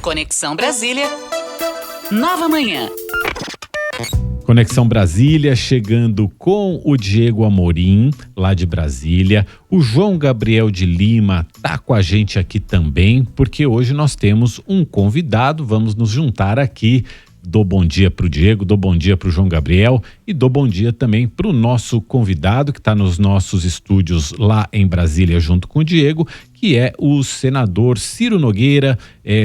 Conexão Brasília, nova manhã. Conexão Brasília chegando com o Diego Amorim, lá de Brasília. O João Gabriel de Lima tá com a gente aqui também, porque hoje nós temos um convidado. Vamos nos juntar aqui. Dou bom dia pro Diego, dou bom dia pro João Gabriel e dou bom dia também pro nosso convidado que está nos nossos estúdios lá em Brasília junto com o Diego, que é o senador Ciro Nogueira,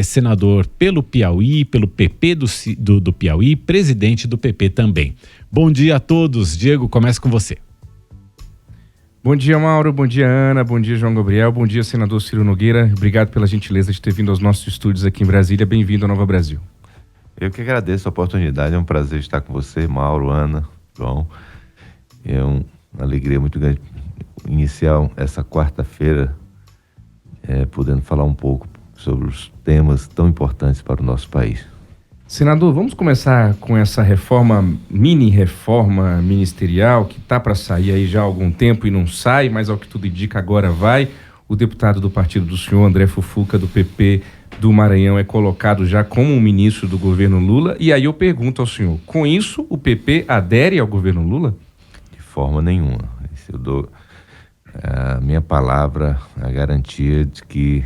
senador pelo Piauí, pelo PP do Piauí, presidente do PP também. Bom dia a todos. Diego, começa com você. Bom dia, Mauro, bom dia, Ana, bom dia, João Gabriel, bom dia, senador Ciro Nogueira. Obrigado pela gentileza de ter vindo aos nossos estúdios aqui em Brasília. Bem-vindo à Nova Brasil. Eu que agradeço a oportunidade, é um prazer estar com você, Mauro, Ana, João. É uma alegria muito grande iniciar essa quarta-feira podendo falar um pouco sobre os temas tão importantes para o nosso país. Senador, vamos começar com essa mini-reforma ministerial que está para sair aí já há algum tempo e não sai, mas ao que tudo indica agora vai. O deputado do partido do senhor, André Fufuca, do PP do Maranhão, é colocado já como um ministro do governo Lula. E aí eu pergunto ao senhor, com isso o PP adere ao governo Lula? De forma nenhuma. Eu dou a minha palavra, a garantia de que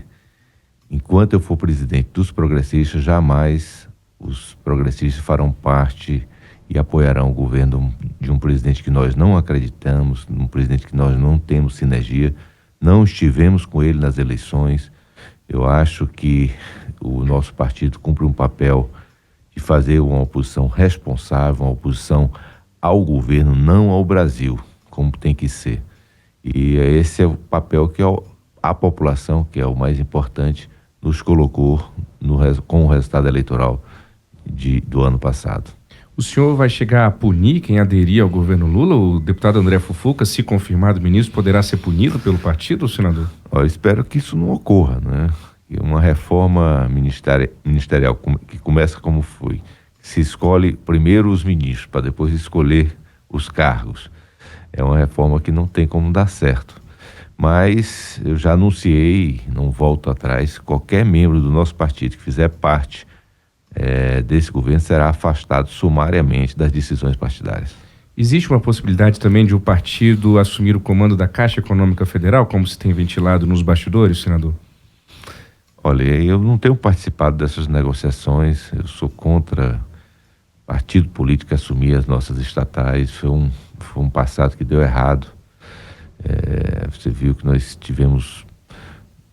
enquanto eu for presidente dos progressistas, jamais os progressistas farão parte e apoiarão o governo de um presidente que nós não acreditamos, um presidente que nós não temos sinergia, não estivemos com ele nas eleições. Eu acho que o nosso partido cumpre um papel de fazer uma oposição responsável, uma oposição ao governo, não ao Brasil, como tem que ser. E esse é o papel que a população, que é o mais importante, nos colocou com o resultado eleitoral do ano passado. O senhor vai chegar a punir quem aderir ao governo Lula? O deputado André Fufuca, se confirmado ministro, poderá ser punido pelo partido, senador? Eu espero que isso não ocorra, né? Uma reforma ministerial que começa como foi. Se escolhe primeiro os ministros, para depois escolher os cargos. É uma reforma que não tem como dar certo. Mas eu já anunciei, não volto atrás, qualquer membro do nosso partido que fizer parte desse governo será afastado sumariamente das decisões partidárias. Existe uma possibilidade também de o partido assumir o comando da Caixa Econômica Federal, como se tem ventilado nos bastidores, senador? Olha, eu não tenho participado dessas negociações, eu sou contra partido político assumir as nossas estatais, foi um passado que deu errado. Você viu que nós tivemos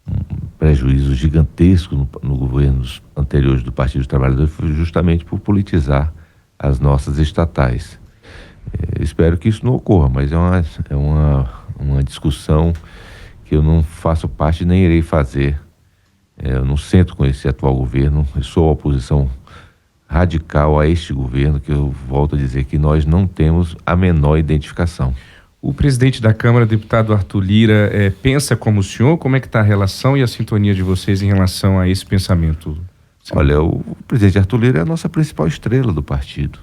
um prejuízo gigantesco no governos anteriores do Partido dos Trabalhadores, foi justamente por politizar as nossas estatais. Espero que isso não ocorra, mas é uma discussão que eu não faço parte nem irei fazer. Eu não sento com esse atual governo, eu sou a oposição radical a este governo, que eu volto a dizer que nós não temos a menor identificação. O presidente da Câmara, deputado Arthur Lira, pensa como o senhor? Como é que está a relação e a sintonia de vocês em relação a esse pensamento? Olha, o presidente Arthur Lira é a nossa principal estrela do partido.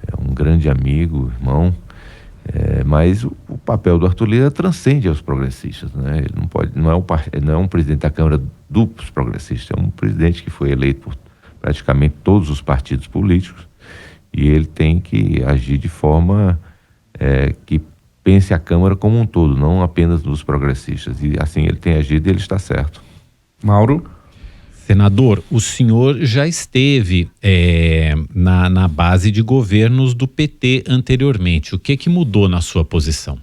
É um grande amigo, irmão, mas o papel do Arthur Lira transcende aos progressistas, né? Ele não é um presidente da Câmara dos progressistas, é um presidente que foi eleito por praticamente todos os partidos políticos e ele tem que agir de forma que pense a Câmara como um todo, não apenas nos progressistas. E assim ele tem agido e ele está certo. Mauro? Senador, o senhor já esteve na base de governos do PT anteriormente. O que mudou na sua posição?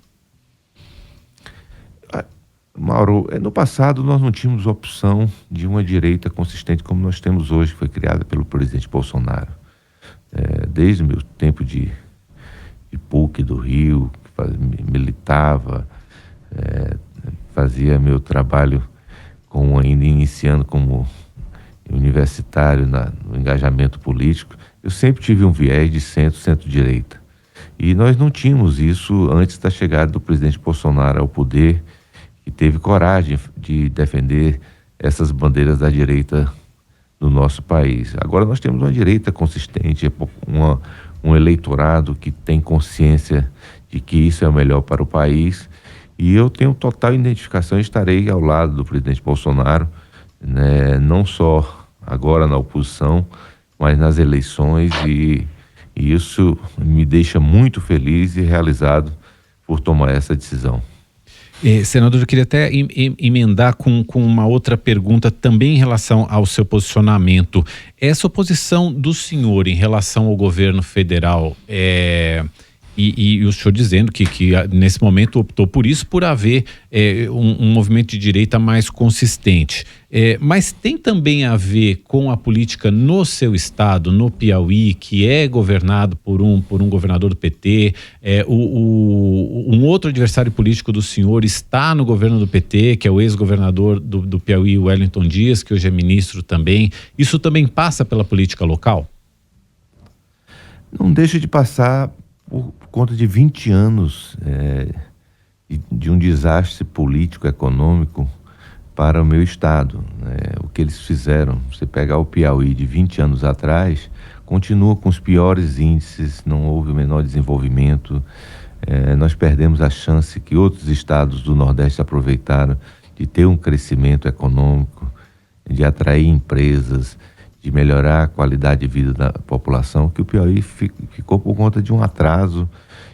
Mauro, no passado nós não tínhamos opção de uma direita consistente como nós temos hoje, que foi criada pelo presidente Bolsonaro. Desde o meu tempo de PUC do Rio, militava, fazia meu trabalho ainda iniciando como universitário no engajamento político, eu sempre tive um viés de centro-direita. E nós não tínhamos isso antes da chegada do presidente Bolsonaro ao poder, que teve coragem de defender essas bandeiras da direita no nosso país. Agora nós temos uma direita consistente, um eleitorado que tem consciência de que isso é o melhor para o país, e eu tenho total identificação e estarei ao lado do presidente Bolsonaro, né, não só agora na oposição, mas nas eleições, e isso me deixa muito feliz e realizado por tomar essa decisão. Senador, eu queria até emendar com uma outra pergunta também em relação ao seu posicionamento. Essa oposição do senhor em relação ao governo federal, e o senhor dizendo que nesse momento optou por isso, por haver um movimento de direita mais consistente. Mas tem também a ver com a política no seu estado, no Piauí, que é governado por um governador do PT. Um outro adversário político do senhor está no governo do PT, que é o ex-governador do Piauí, Wellington Dias, que hoje é ministro também. Isso também passa pela política local? Não deixa de passar por conta de 20 anos de um desastre político, econômico para o meu estado. O que eles fizeram, você pegar o Piauí de 20 anos atrás, continua com os piores índices, não houve o menor desenvolvimento. Nós perdemos a chance que outros estados do Nordeste aproveitaram de ter um crescimento econômico, de atrair empresas, de melhorar a qualidade de vida da população, que o Piauí ficou por conta de um atraso,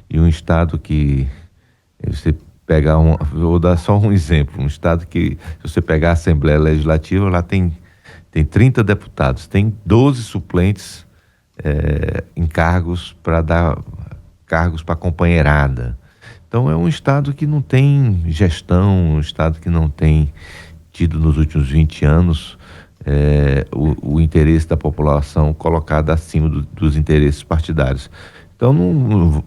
e um estado que você pegar vou dar só um exemplo, um estado que, se você pegar a Assembleia Legislativa, lá tem 30 deputados, tem 12 suplentes em cargos para dar cargos para companheirada. Então é um estado que não tem gestão, um estado que não tem tido nos últimos 20 anos o interesse da população colocado acima dos interesses partidários. Então, não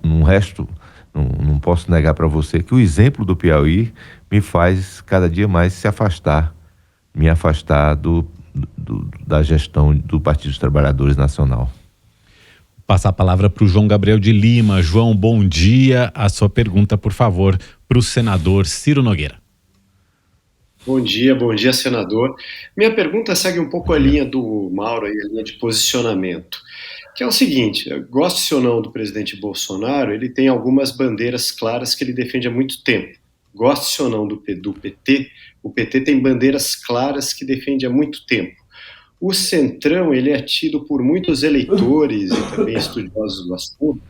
posso negar para você que o exemplo do Piauí me faz cada dia mais me afastar da gestão do Partido dos Trabalhadores Nacional. Passar a palavra para o João Gabriel de Lima. João, bom dia. A sua pergunta, por favor, para o senador Ciro Nogueira. Bom dia, senador. Minha pergunta segue um pouco a linha do Mauro, a linha de posicionamento, que é o seguinte: goste-se ou não do presidente Bolsonaro, ele tem algumas bandeiras claras que ele defende há muito tempo. Goste-se ou não do PT, o PT tem bandeiras claras que defende há muito tempo. O Centrão, ele é tido por muitos eleitores e também estudiosos do assunto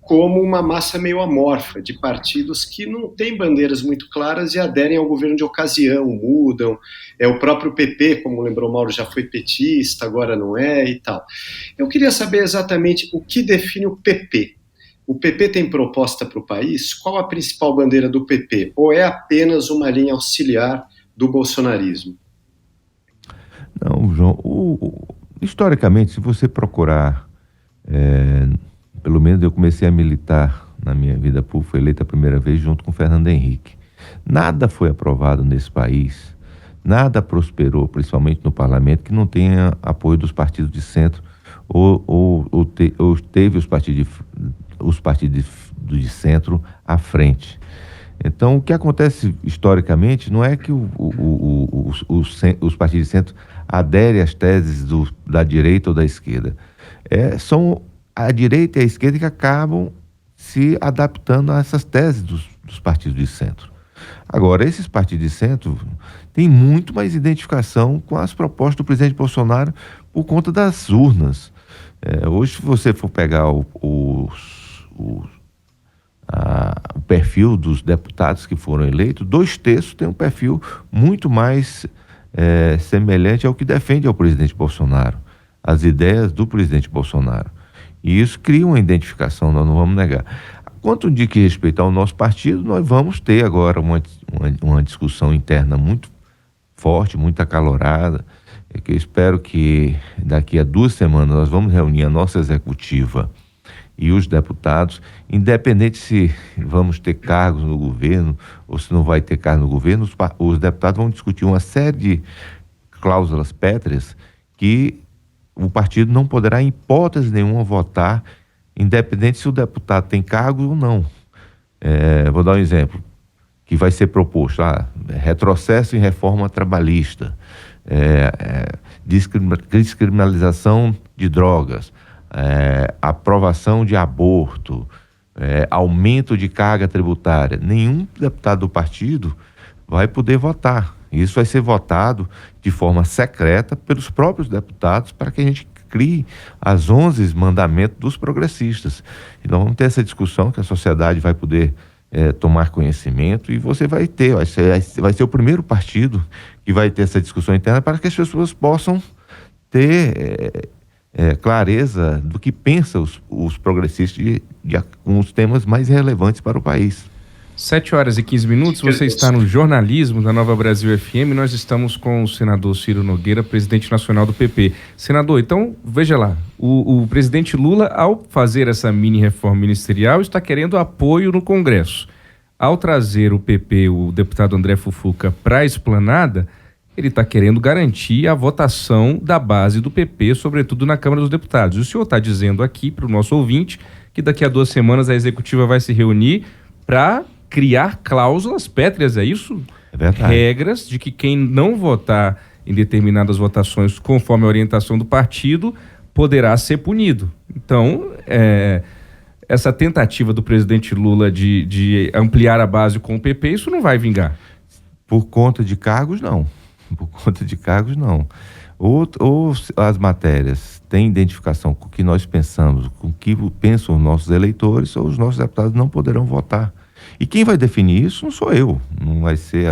como uma massa meio amorfa, de partidos que não têm bandeiras muito claras e aderem ao governo de ocasião, mudam. O próprio PP, como lembrou o Mauro, já foi petista, agora não é e tal. Eu queria saber exatamente o que define o PP. O PP tem proposta para o país? Qual a principal bandeira do PP? Ou é apenas uma linha auxiliar do bolsonarismo? Não, João, historicamente, se você procurar... Pelo menos eu comecei a militar na minha vida pública, fui eleito a primeira vez junto com Fernando Henrique. Nada foi aprovado nesse país, nada prosperou, principalmente no parlamento, que não tenha apoio dos partidos de centro ou teve os partidos de centro à frente. Então, o que acontece historicamente não é que os partidos de centro aderem às teses da direita ou da esquerda. São a direita e a esquerda que acabam se adaptando a essas teses dos partidos de centro. Agora, esses partidos de centro têm muito mais identificação com as propostas do presidente Bolsonaro por conta das urnas. Hoje, se você for pegar o perfil dos deputados que foram eleitos, 2/3 tem um perfil muito mais semelhante ao que defende o presidente Bolsonaro, as ideias do presidente Bolsonaro. E isso cria uma identificação, nós não vamos negar. Quanto de que respeito ao nosso partido, nós vamos ter agora uma discussão interna muito forte, muito acalorada, que eu espero que daqui a 2 semanas nós vamos reunir a nossa executiva e os deputados, independente se vamos ter cargos no governo ou se não vai ter cargos no governo, os deputados vão discutir uma série de cláusulas pétreas que o partido não poderá, em hipótese nenhuma, votar, independente se o deputado tem cargo ou não. Vou dar um exemplo que vai ser proposto: retrocesso em reforma trabalhista, descriminalização de drogas, aprovação de aborto, aumento de carga tributária. Nenhum deputado do partido vai poder votar. Isso vai ser votado de forma secreta pelos próprios deputados para que a gente crie as 11 mandamentos dos progressistas. E nós vamos ter essa discussão que a sociedade vai poder tomar conhecimento, e você vai ser o primeiro partido que vai ter essa discussão interna para que as pessoas possam ter clareza do que pensam os progressistas com os temas mais relevantes para o país. 7h15, você está no jornalismo da Nova Brasil FM, nós estamos com o senador Ciro Nogueira, presidente nacional do PP. Senador, então, veja lá, o presidente Lula, ao fazer essa mini reforma ministerial, está querendo apoio no Congresso. Ao trazer o PP, o deputado André Fufuca, para a esplanada, ele está querendo garantir a votação da base do PP, sobretudo na Câmara dos Deputados. O senhor está dizendo aqui para o nosso ouvinte que daqui a 2 semanas a executiva vai se reunir para criar cláusulas pétreas, é isso? É verdade. Regras de que quem não votar em determinadas votações conforme a orientação do partido poderá ser punido. Então, essa tentativa do presidente Lula de ampliar a base com o PP, isso não vai vingar. Por conta de cargos, não. Por conta de cargos, não. Ou as matérias têm identificação com o que nós pensamos, com o que pensam os nossos eleitores, ou os nossos deputados não poderão votar. E quem vai definir isso não sou eu, não vai ser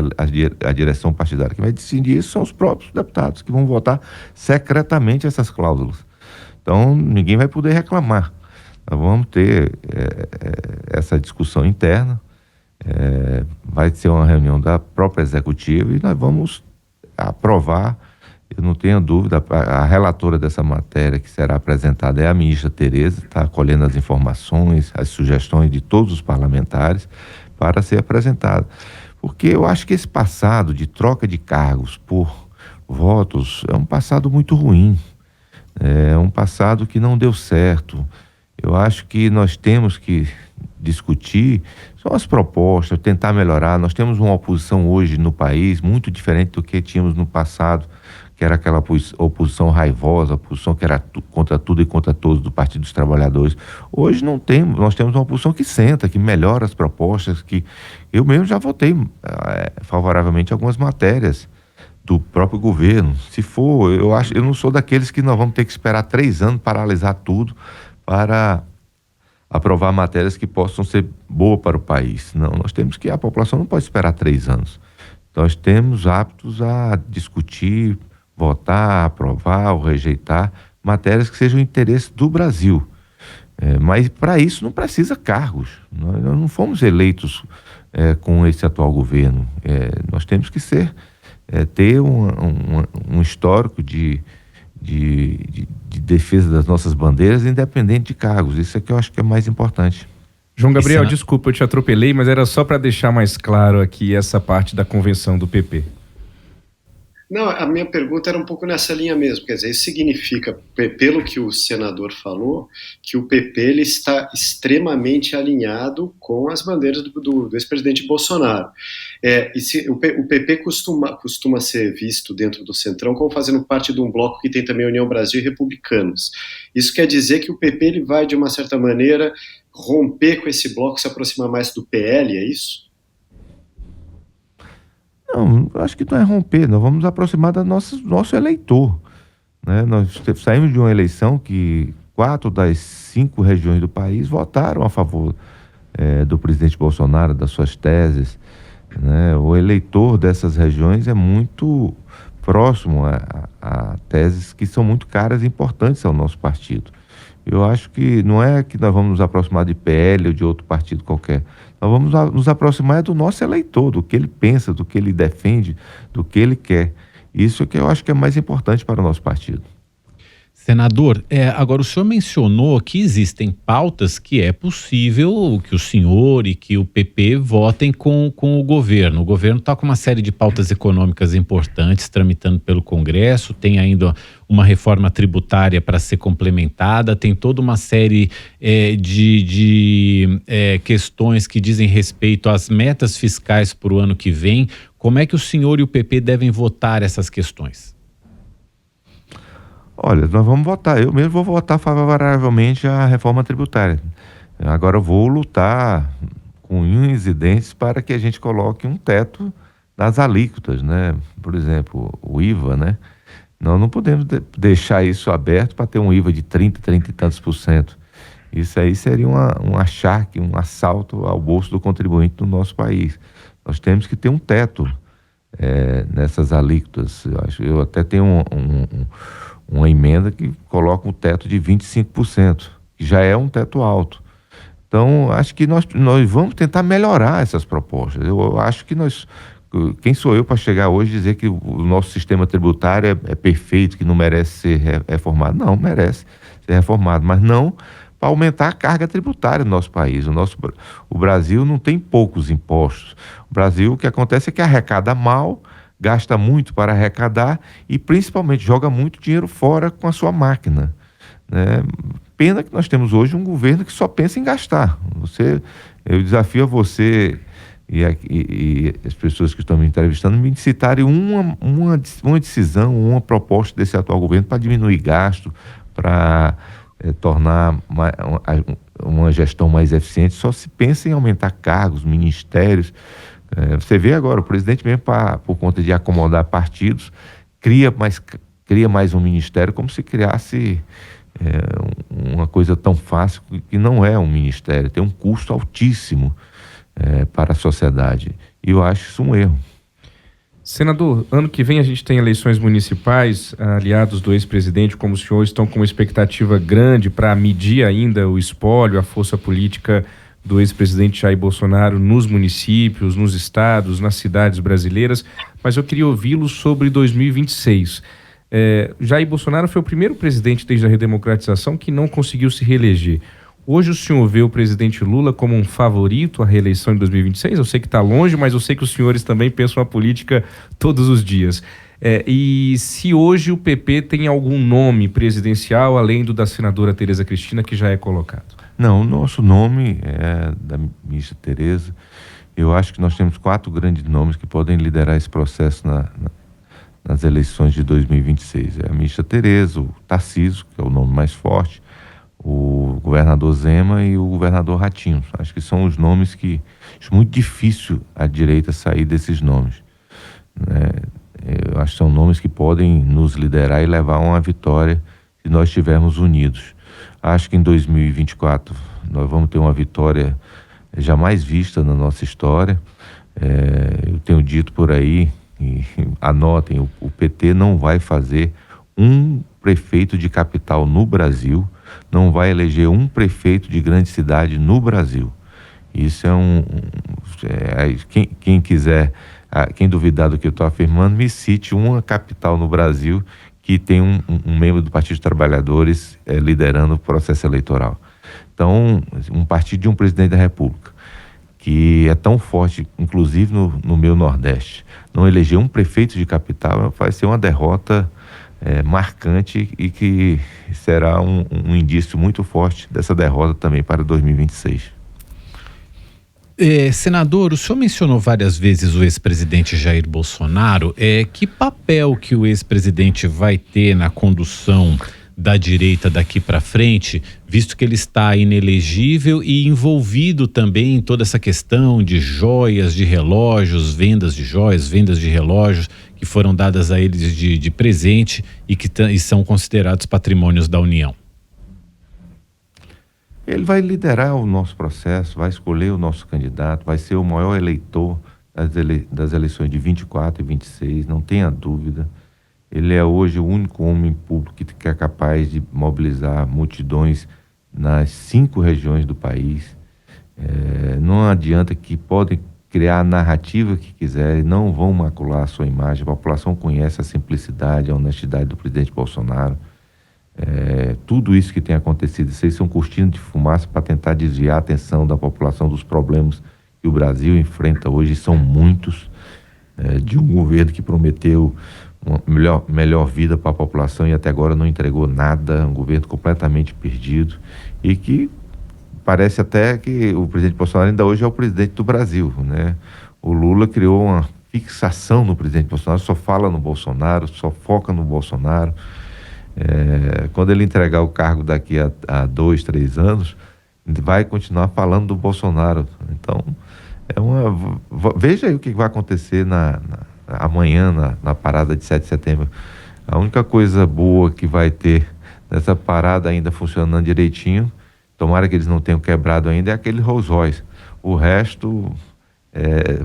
a direção partidária. Quem vai decidir isso são os próprios deputados, que vão votar secretamente essas cláusulas. Então, ninguém vai poder reclamar. Nós vamos ter essa discussão interna, vai ser uma reunião da própria executiva e nós vamos aprovar. Eu não tenho dúvida, a relatora dessa matéria que será apresentada é a ministra Tereza, está colhendo as informações, as sugestões de todos os parlamentares para ser apresentada. Porque eu acho que esse passado de troca de cargos por votos é um passado muito ruim, é um passado que não deu certo. Eu acho que nós temos que discutir são as propostas, tentar melhorar. Nós temos uma oposição hoje no país muito diferente do que tínhamos no passado, que era aquela oposição raivosa, a oposição que era contra tudo e contra todos do Partido dos Trabalhadores. Hoje não temos, nós temos uma oposição que senta, que melhora as propostas, que eu mesmo já votei favoravelmente algumas matérias do próprio governo. Se for, eu não sou daqueles que nós vamos ter que esperar 3 anos, paralisar tudo para aprovar matérias que possam ser boas para o país. Não, a população não pode esperar 3 anos. Nós temos aptos a discutir, votar, aprovar ou rejeitar matérias que sejam interesse do Brasil. Mas para isso não precisa cargos. Nós não fomos eleitos com esse atual governo. Nós temos que ter um histórico de defesa das nossas bandeiras, independente de cargos. Isso é que eu acho que é mais importante. João Gabriel, desculpa, eu te atropelei, mas era só para deixar mais claro aqui essa parte da convenção do PP. Não, a minha pergunta era um pouco nessa linha mesmo, quer dizer, isso significa, pelo que o senador falou, que o PP ele está extremamente alinhado com as bandeiras do ex-presidente Bolsonaro. O PP costuma ser visto dentro do Centrão como fazendo parte de um bloco que tem também União Brasil e Republicanos. Isso quer dizer que o PP ele vai, de uma certa maneira, romper com esse bloco, se aproximar mais do PL, é isso? Não, acho que não é romper, nós vamos nos aproximar do nosso eleitor, né? Nós saímos de uma eleição que 4 das 5 regiões do país votaram a favor do presidente Bolsonaro, das suas teses, né? O eleitor dessas regiões é muito próximo a teses que são muito caras e importantes ao nosso partido. Eu acho que não é que nós vamos nos aproximar de PL ou de outro partido qualquer. Nós vamos nos aproximar do nosso eleitor, do que ele pensa, do que ele defende, do que ele quer. Isso é que eu acho que é mais importante para o nosso partido. Senador, agora o senhor mencionou que existem pautas que é possível que o senhor e que o PP votem com o governo. O governo está com uma série de pautas econômicas importantes tramitando pelo Congresso, tem ainda uma reforma tributária para ser complementada, tem toda uma série de questões que dizem respeito às metas fiscais para o ano que vem. Como é que o senhor e o PP devem votar essas questões? Olha, nós vamos votar, eu mesmo vou votar favoravelmente à reforma tributária. Agora eu vou lutar com unhas e dentes para que a gente coloque um teto das alíquotas, né? Por exemplo, o IVA, né? Nós não podemos deixar isso aberto para ter um IVA de 30 e tantos por cento. Isso aí seria um achaque, um assalto ao bolso do contribuinte do nosso país. Nós temos que ter um teto nessas alíquotas. Eu até tenho uma emenda que coloca um teto de 25%, que já é um teto alto. Então, acho que nós vamos tentar melhorar essas propostas. Eu acho que quem sou eu para chegar hoje e dizer que o nosso sistema tributário é perfeito, que não merece ser reformado? Não, merece ser reformado, mas não para aumentar a carga tributária do nosso país. O Brasil não tem poucos impostos. O Brasil, o que acontece é que arrecada mal, gasta muito para arrecadar e principalmente joga muito dinheiro fora com a sua máquina, né? Pena que nós temos hoje um governo que só pensa em gastar. Eu desafio a você e as pessoas que estão me entrevistando me citarem uma decisão, uma proposta desse atual governo para diminuir gasto, para tornar uma gestão mais eficiente. Só se pensa em aumentar cargos, ministérios. Você vê agora, o presidente mesmo, por conta de acomodar partidos, cria mais um ministério como se criasse uma coisa tão fácil, que não é um ministério, tem um custo altíssimo para a sociedade. E eu acho isso um erro. Senador, ano que vem a gente tem eleições municipais. Aliados do ex-presidente, como o senhor, estão com uma expectativa grande para medir ainda o espólio, a força política do ex-presidente Jair Bolsonaro nos municípios, nos estados, nas cidades brasileiras. Mas eu queria ouvi-lo sobre 2026. Jair Bolsonaro foi o primeiro presidente desde a redemocratização que não conseguiu se reeleger. Hoje o senhor vê o presidente Lula como um favorito à reeleição em 2026? Eu sei que está longe, mas eu sei que os senhores também pensam a política todos os dias. E se hoje o PP tem algum nome presidencial, além do da senadora Tereza Cristina, que já é colocado? Não, o nosso nome é da ministra Tereza. Eu acho que nós temos 4 grandes nomes que podem liderar esse processo nas eleições de 2026. É a ministra Tereza, o Tarcísio, que é o nome mais forte, o governador Zema e o governador Ratinho. Acho que são os nomes que... Acho muito difícil a direita sair desses nomes, né? Eu acho que são nomes que podem nos liderar e levar a uma vitória se nós estivermos unidos. Acho que em 2024 nós vamos ter uma vitória jamais vista na nossa história. Eu tenho dito por aí, e anotem, o PT não vai fazer um prefeito de capital no Brasil, não vai eleger um prefeito de grande cidade no Brasil. Isso quem quiser, quem duvidar do que eu estou afirmando, me cite uma capital no Brasil que tem um membro do Partido dos Trabalhadores liderando o processo eleitoral. Então, um partido de um presidente da República, que é tão forte, inclusive no meu Nordeste, não eleger um prefeito de capital vai ser uma derrota marcante e que será um indício muito forte dessa derrota também para 2026. Senador, o senhor mencionou várias vezes o ex-presidente Jair Bolsonaro. Que papel que o ex-presidente vai ter na condução da direita daqui para frente, visto que ele está inelegível e envolvido também em toda essa questão de joias, de relógios, vendas de joias, vendas de relógios que foram dadas a eles de presente e são considerados patrimônios da União? Ele vai liderar o nosso processo, vai escolher o nosso candidato, vai ser o maior eleitor das eleições de 24 e 26, não tenha dúvida. Ele é hoje o único homem público que é capaz de mobilizar multidões nas 5 regiões do país. Não adianta que podem criar a narrativa que quiserem, não vão macular a sua imagem. A população conhece a simplicidade, a honestidade do presidente Bolsonaro. Tudo isso que tem acontecido, vocês são cortinas de fumaça para tentar desviar a atenção da população dos problemas que o Brasil enfrenta hoje, são muitos, de um governo que prometeu uma melhor vida para a população e até agora não entregou nada, um governo completamente perdido e que parece até que o presidente Bolsonaro ainda hoje é o presidente do Brasil, né? O Lula criou uma fixação no presidente Bolsonaro, só fala no Bolsonaro, só foca no Bolsonaro. Quando ele entregar o cargo daqui a 2, 3 anos, vai continuar falando do Bolsonaro. Então, Veja aí o que vai acontecer amanhã, na parada de 7 de setembro. A única coisa boa que vai ter nessa parada ainda funcionando direitinho, tomara que eles não tenham quebrado ainda, é aquele Rolls Royce. O resto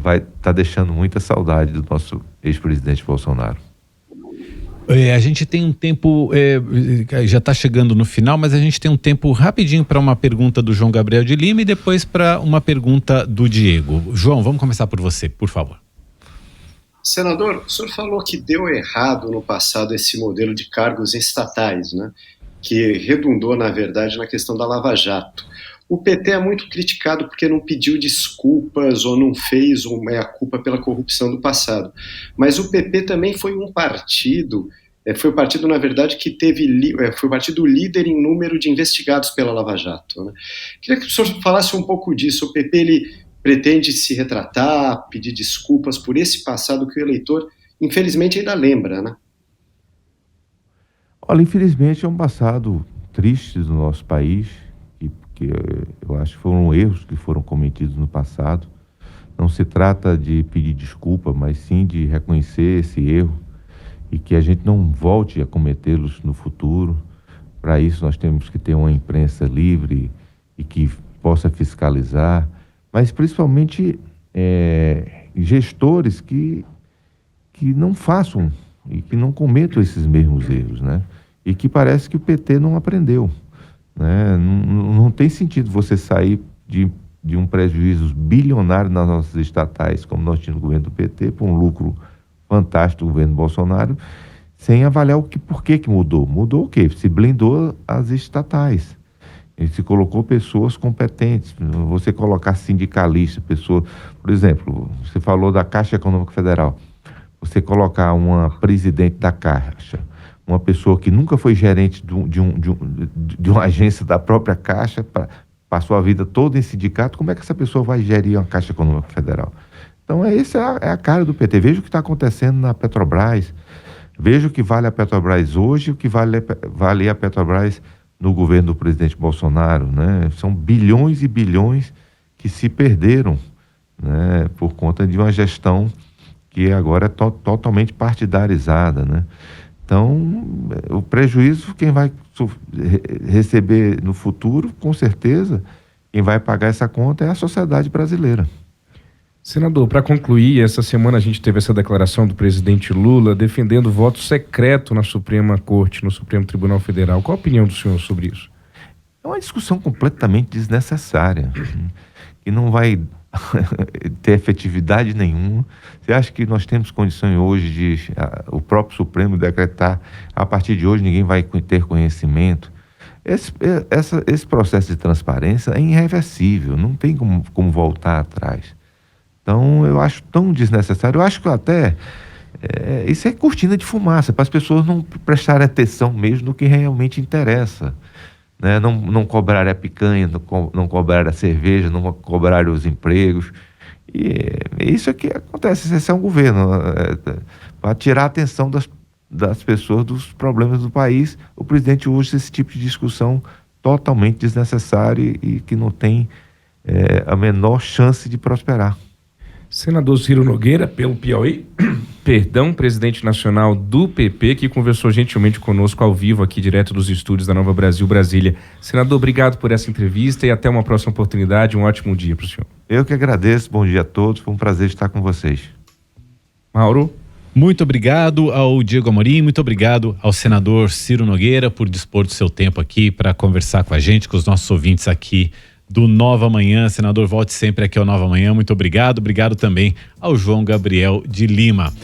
vai estar deixando muita saudade do nosso ex-presidente Bolsonaro. A gente tem um tempo, já está chegando no final, mas a gente tem um tempo rapidinho para uma pergunta do João Gabriel de Lima e depois para uma pergunta do Diego. João, vamos começar por você, por favor. Senador, o senhor falou que deu errado no passado esse modelo de cargos estatais, né? Que redundou, na verdade, na questão da Lava Jato. O PT é muito criticado porque não pediu desculpas ou não fez uma meia-culpa pela corrupção do passado. Mas o PP também foi um partido, foi o partido, na verdade, que foi o partido líder em número de investigados pela Lava Jato, né? Queria que o senhor falasse um pouco disso. O PP, ele pretende se retratar, pedir desculpas por esse passado que o eleitor, infelizmente, ainda lembra, né? Olha, infelizmente é um passado triste do nosso país, que eu acho que foram erros que foram cometidos no passado. Não se trata de pedir desculpa, mas sim de reconhecer esse erro e que a gente não volte a cometê-los no futuro. Para isso nós temos que ter uma imprensa livre e que possa fiscalizar, mas principalmente gestores que não façam e que não cometam esses mesmos erros, né? E que parece que o PT não aprendeu, né? Não tem sentido você sair de um prejuízo bilionário nas nossas estatais, como nós tínhamos no governo do PT, para um lucro fantástico do governo Bolsonaro, sem avaliar por que mudou. Mudou o quê? Se blindou as estatais. E se colocou pessoas competentes. Você colocar sindicalistas, pessoas... Por exemplo, você falou da Caixa Econômica Federal. Você colocar uma presidente da Caixa, uma pessoa que nunca foi gerente de uma agência da própria Caixa, passou a vida toda em sindicato, como é que essa pessoa vai gerir uma Caixa Econômica Federal? Então, essa é a cara do PT. Veja o que está acontecendo na Petrobras. Veja o que vale a Petrobras hoje e o que vale a Petrobras no governo do presidente Bolsonaro, né? São bilhões e bilhões que se perderam, né? Por conta de uma gestão que agora é totalmente partidarizada, né? Então, o prejuízo, quem vai receber no futuro, com certeza, quem vai pagar essa conta é a sociedade brasileira. Senador, para concluir, essa semana a gente teve essa declaração do presidente Lula defendendo voto secreto na Suprema Corte, no Supremo Tribunal Federal. Qual a opinião do senhor sobre isso? É uma discussão completamente desnecessária, que não vai ter efetividade nenhuma. Você acha que nós temos condições hoje de o próprio Supremo decretar, a partir de hoje ninguém vai ter conhecimento? Esse processo de transparência é irreversível, não tem como voltar atrás. Então, eu acho tão desnecessário. Eu acho que até isso é cortina de fumaça, para as pessoas não prestarem atenção mesmo no que realmente interessa, né? Não cobrar a picanha, não cobrar a cerveja, não cobrar os empregos. E isso é que acontece. Esse é um governo para tirar a atenção das pessoas dos problemas do país. O presidente usa esse tipo de discussão totalmente desnecessária e que não tem a menor chance de prosperar. Senador Ciro Nogueira, pelo Piauí, presidente nacional do PP, que conversou gentilmente conosco ao vivo aqui, direto dos estúdios da Nova Brasil, Brasília. Senador, obrigado por essa entrevista e até uma próxima oportunidade. Um ótimo dia para o senhor. Eu que agradeço, bom dia a todos, foi um prazer estar com vocês. Mauro? Muito obrigado ao Diego Amorim, muito obrigado ao senador Ciro Nogueira por dispor do seu tempo aqui para conversar com a gente, com os nossos ouvintes aqui do Nova Manhã. Senador, volte sempre aqui ao Nova Manhã. Muito obrigado. Obrigado também ao João Gabriel de Lima.